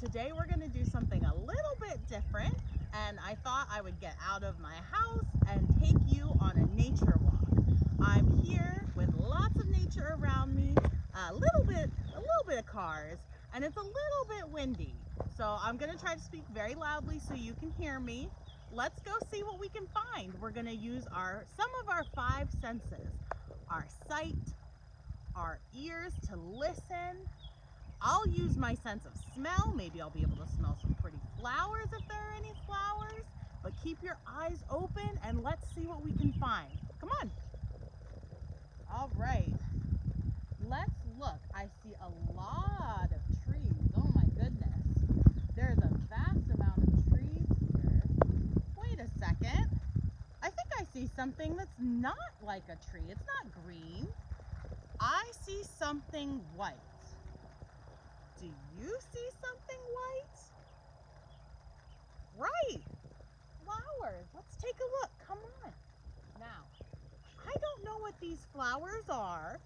today we're going to do something a little bit different, and I thought I would get out of my house and take you on a nature walk. I'm here with lots of nature around me, a little bit of cars, and it's a little bit windy. So I'm going to try to speak very loudly so you can hear me. Let's go see what we can find. We're going to use some of our 5 senses. Our sight, our ears to listen. I'll use my sense of smell. Maybe I'll be able to smell some pretty flowers if there are any flowers. But keep your eyes open and let's see what we can find. Come on. All right. Let's look. I see a lot of trees. Oh my goodness. There's a vast amount of trees here. Wait a second. I think I see something that's not like a tree. It's not green. I see something white. Do you see something white? Right. Flowers. Let's take a look. Come on. Now, I don't know what these flowers are,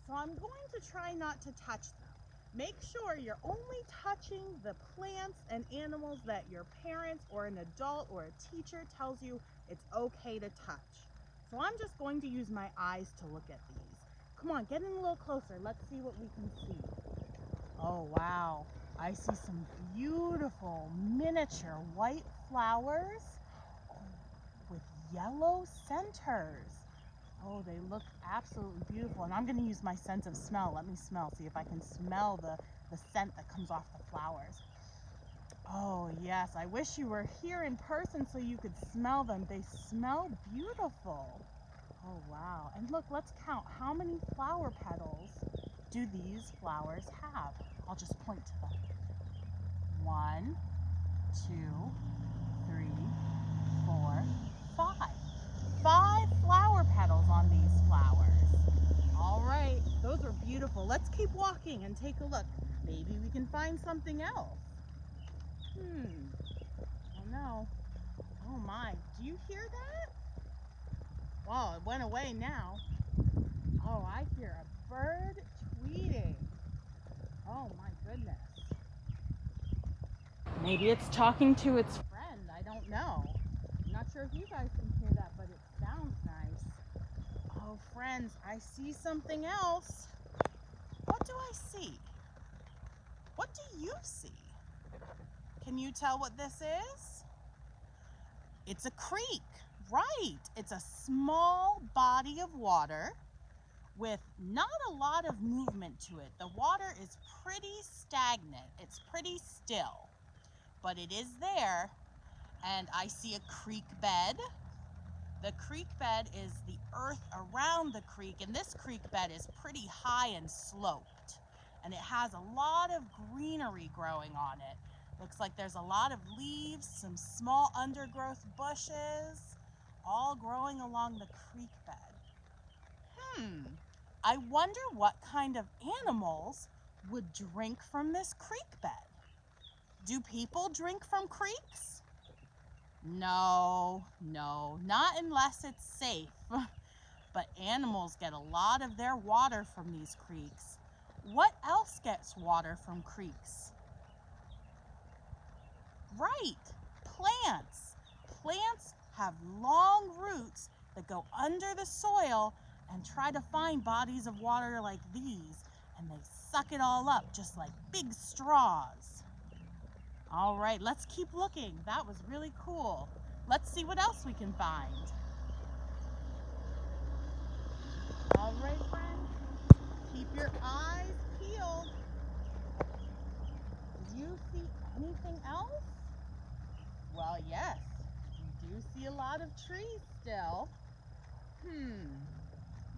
so I'm going to try not to touch them. Make sure you're only touching the plants and animals that your parents or an adult or a teacher tells you it's okay to touch. So I'm just going to use my eyes to look at these. Come on, get in a little closer. Let's see what we can see. Oh, wow. I see some beautiful miniature white flowers with yellow centers. Oh, they look absolutely beautiful. And I'm going to use my sense of smell. Let me smell, see if I can smell the scent that comes off the flowers. Oh, yes. I wish you were here in person so you could smell them. They smell beautiful. Oh, wow. And look, let's count. How many flower petals do these flowers have? I'll just point to them. 1, 2, 3, 4, 5. 5 flower petals on these flowers. All right, those are beautiful. Let's keep walking and take a look. Maybe we can find something else. Oh no. Oh my, do you hear that? Well, it went away now. Oh, I hear a bird tweeting. Oh my goodness. Maybe it's talking to its friend. I don't know. I'm not sure if you guys can hear that, but it sounds nice. Oh, friends, I see something else. What do I see? What do you see? Can you tell what this is? It's a creek, right? It's a small body of water with not a lot of movement to it. The water is pretty stagnant. It's pretty still, but it is there. And I see a creek bed. The creek bed is the earth around the creek, and this creek bed is pretty high and sloped. And it has a lot of greenery growing on it. Looks like there's a lot of leaves, some small undergrowth bushes, all growing along the creek bed. I wonder what kind of animals would drink from this creek bed. Do people drink from creeks? No, not unless it's safe. But animals get a lot of their water from these creeks. What else gets water from creeks? Right, plants. Plants have long roots that go under the soil and try to find bodies of water like these, and they suck it all up just like big straws. All right, let's keep looking. That was really cool. Let's see what else we can find. All right, friends, keep your eyes peeled. Do you see anything else? Well, yes, you do see a lot of trees still.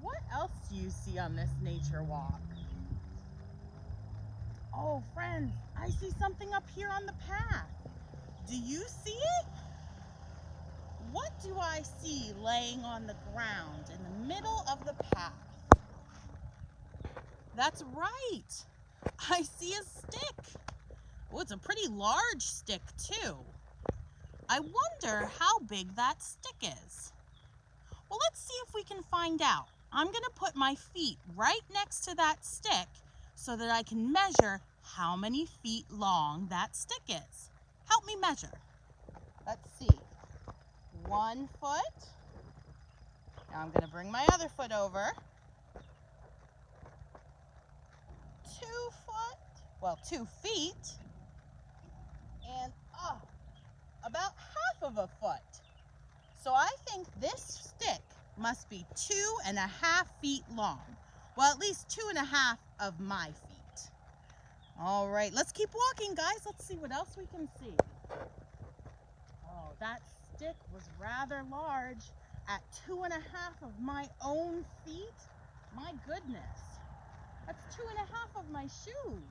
What else do you see on this nature walk? Oh, friends, I see something up here on the path. Do you see it? What do I see laying on the ground in the middle of the path? That's right. I see a stick. Oh, it's a pretty large stick too. I wonder how big that stick is. Well, let's see if we can find out. I'm going to put my feet right next to that stick so that I can measure how many feet long that stick is. Help me measure. Let's see. 1 foot. Now I'm going to bring my other foot over. 2 foot. Well, 2 feet. And about half of a foot. So I think this stick must be 2.5 feet long. Well, at least 2.5 of my feet. All right, let's keep walking, guys. Let's see what else we can see. Oh, that stick was rather large at 2.5 of my own feet. My goodness, that's 2.5 of my shoes.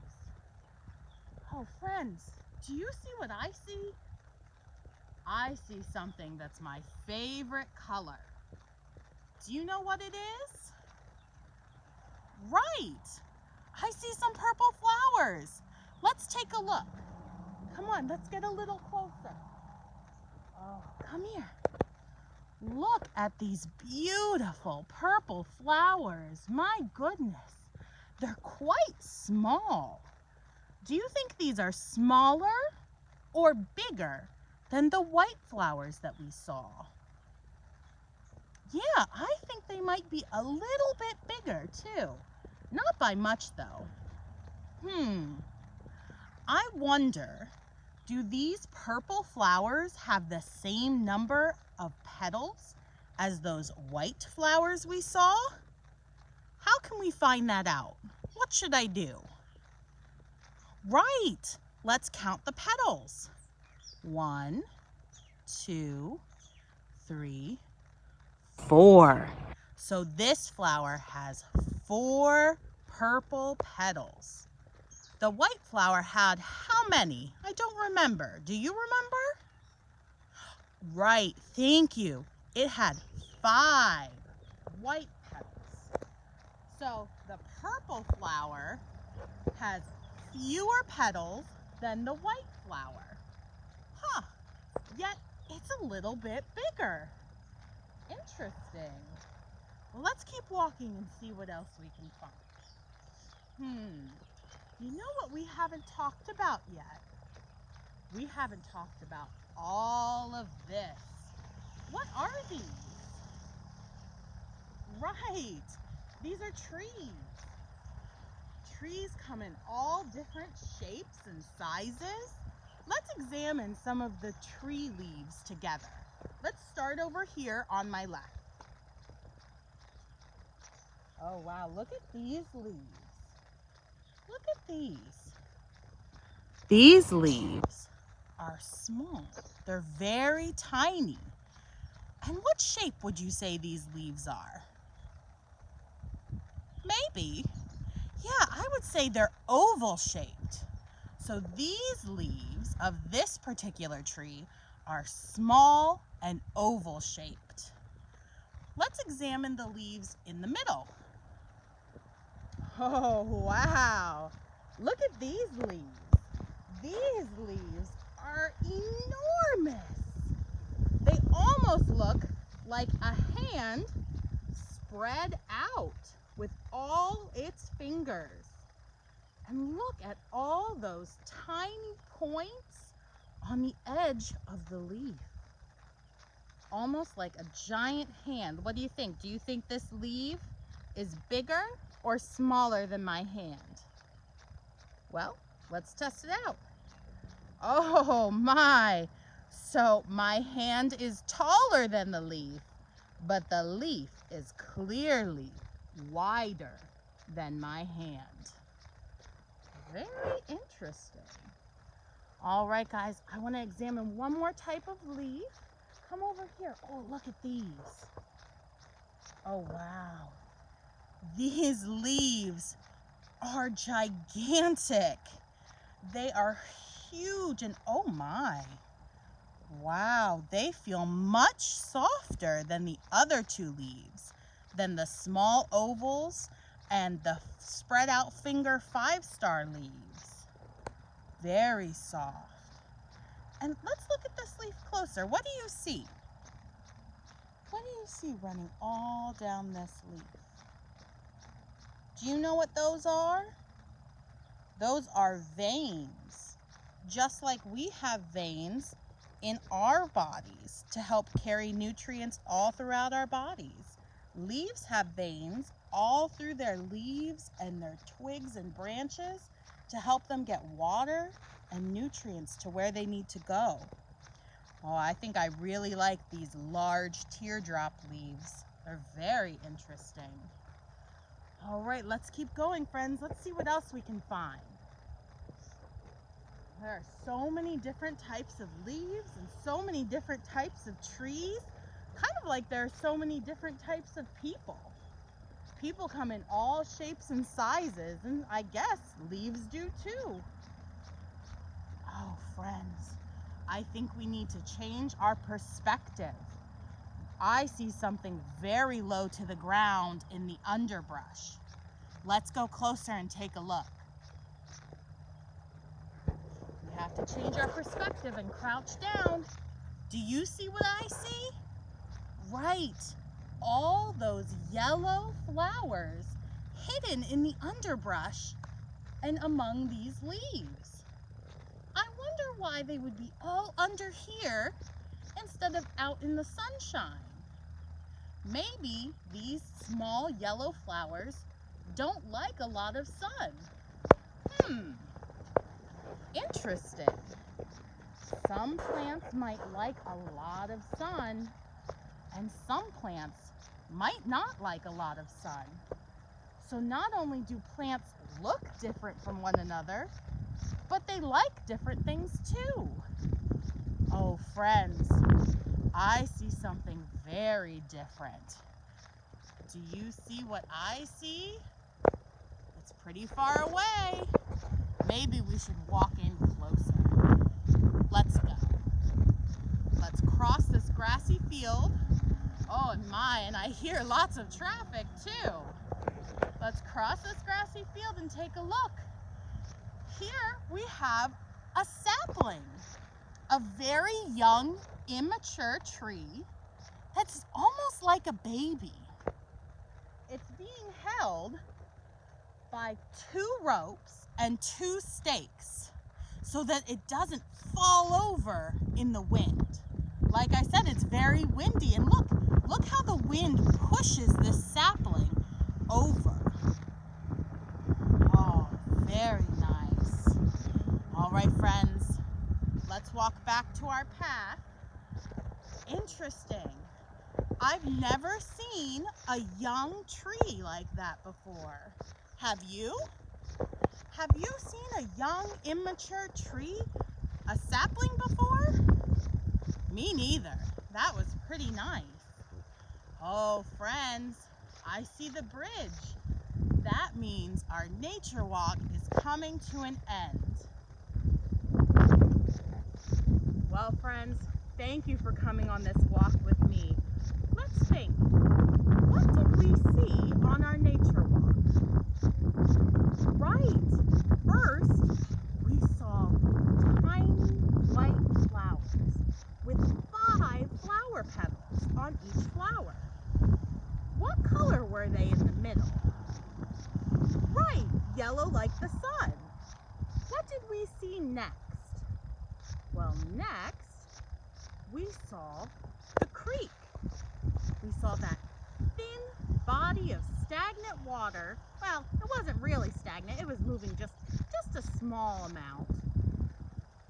Oh, friends, do you see what I see? I see something that's my favorite color. Do you know what it is? Right! I see some purple flowers. Let's take a look. Come on, let's get a little closer. Oh, come here. Look at these beautiful purple flowers. My goodness, they're quite small. Do you think these are smaller or bigger than the white flowers that we saw? Yeah, I think they might be a little bit bigger too. Not by much though. I wonder, do these purple flowers have the same number of petals as those white flowers we saw? How can we find that out? What should I do? Right, let's count the petals. 1, 2, 3, 4. So this flower has 4 purple petals. The white flower had how many? I don't remember. Do you remember? Right, thank you. It had 5 white petals. So the purple flower has fewer petals than the white flower. Yet it's a little bit bigger. Interesting. Well, let's keep walking and see what else we can find. You know what we haven't talked about yet? We haven't talked about all of this. What are these? Right, these are trees. Trees come in all different shapes and sizes. Let's examine some of the tree leaves together. Let's start over here on my left. Oh wow, look at these leaves. Look at these. These leaves are small. They're very tiny. And what shape would you say these leaves are? Maybe. Yeah, I would say they're oval shaped. So these leaves of this particular tree are small and oval shaped. Let's examine the leaves in the middle. Oh, wow. Look at these leaves. These leaves are enormous. They almost look like a hand spread out with all its fingers. And look at all those tiny points on the edge of the leaf. Almost like a giant hand. What do you think? Do you think this leaf is bigger or smaller than my hand? Well, let's test it out. Oh my! So my hand is taller than the leaf, but the leaf is clearly wider than my hand. Very interesting. All right, guys, I want to examine one more type of leaf. Come over here. Oh, look at these. Oh, wow. These leaves are gigantic. They are huge and oh my. Wow, they feel much softer than the other 2 leaves, than the small ovals and the spread out finger 5-star leaves. Very soft. And let's look at this leaf closer. What do you see? What do you see running all down this leaf? Do you know what those are? Those are veins, just like we have veins in our bodies to help carry nutrients all throughout our bodies. Leaves have veins all through their leaves and their twigs and branches to help them get water and nutrients to where they need to go. Oh, I think I really like these large teardrop leaves. They're very interesting. All right, let's keep going, friends. Let's see what else we can find. There are so many different types of leaves and so many different types of trees, kind of like there are so many different types of people. People come in all shapes and sizes, and I guess leaves do too. Oh, friends, I think we need to change our perspective. I see something very low to the ground in the underbrush. Let's go closer and take a look. We have to change our perspective and crouch down. Do you see what I see? Right, all those yellow flowers hidden in the underbrush and among these leaves. I wonder why they would be all under here instead of out in the sunshine. Maybe these small yellow flowers don't like a lot of sun. Interesting. Some plants might like a lot of sun, and some plants might not like a lot of sun. So not only do plants look different from one another, but they like different things too. Oh, friends, I see something very different. Do you see what I see? It's pretty far away. Maybe we should walk in closer. Let's go. Let's cross this grassy field. Oh my, and I hear lots of traffic too. Let's cross this grassy field and take a look. Here we have a sapling, a very young, immature tree that's almost like a baby. It's being held by 2 ropes and 2 stakes so that it doesn't fall over in the wind. Like I said, it's very windy, and look how the wind pushes this sapling over. Oh, very nice. All right, friends, let's walk back to our path. Interesting. I've never seen a young tree like that before. Have you? Have you seen a young, immature tree, a sapling before? Me neither. That was pretty nice. Oh, friends, I see the bridge. That means our nature walk is coming to an end. Well, friends, thank you for coming on this walk with me. Let's think. What did we see on our nature walk? Right. First, we saw tiny white flowers with 5 flower petals on each flower. What color were they in the middle? Right, yellow like the sun. What did we see next? Well, next, we saw the creek. We saw that thin body of stagnant water. Well, it wasn't really stagnant. It was moving just a small amount.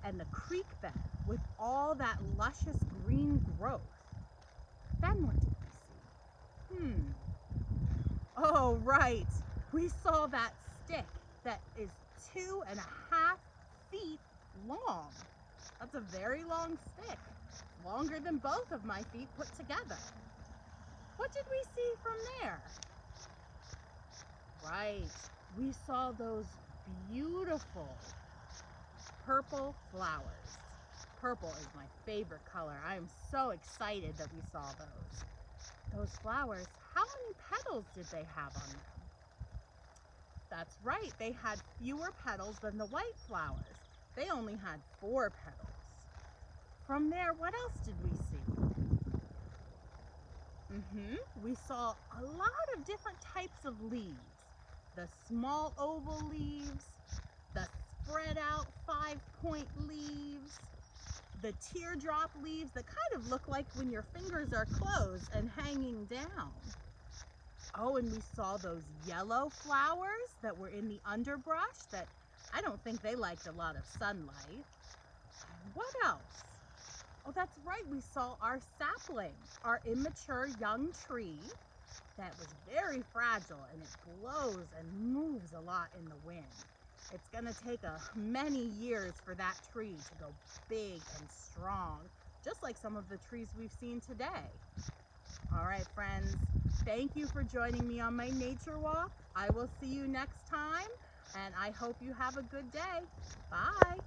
And the creek bed with all that luscious green growth. Then what did we see? Oh, right. We saw that stick that is 2.5 feet long. That's a very long stick, longer than both of my feet put together. What did we see from there? Right, we saw those beautiful purple flowers. Purple is my favorite color. I am so excited that we saw those. Those flowers, how many petals did they have on them? That's right, they had fewer petals than the white flowers. They only had 4 petals. From there, what else did we see? We saw a lot of different types of leaves. The small oval leaves, the spread out 5-point leaves, the teardrop leaves that kind of look like when your fingers are closed and hanging down. Oh, and we saw those yellow flowers that were in the underbrush that I don't think they liked a lot of sunlight. What else? Oh, that's right, we saw our sapling, our immature young tree that was very fragile, and it blows and moves a lot in the wind. It's going to take many years for that tree to go big and strong, just like some of the trees we've seen today. All right, friends, thank you for joining me on my nature walk. I will see you next time, and I hope you have a good day. Bye.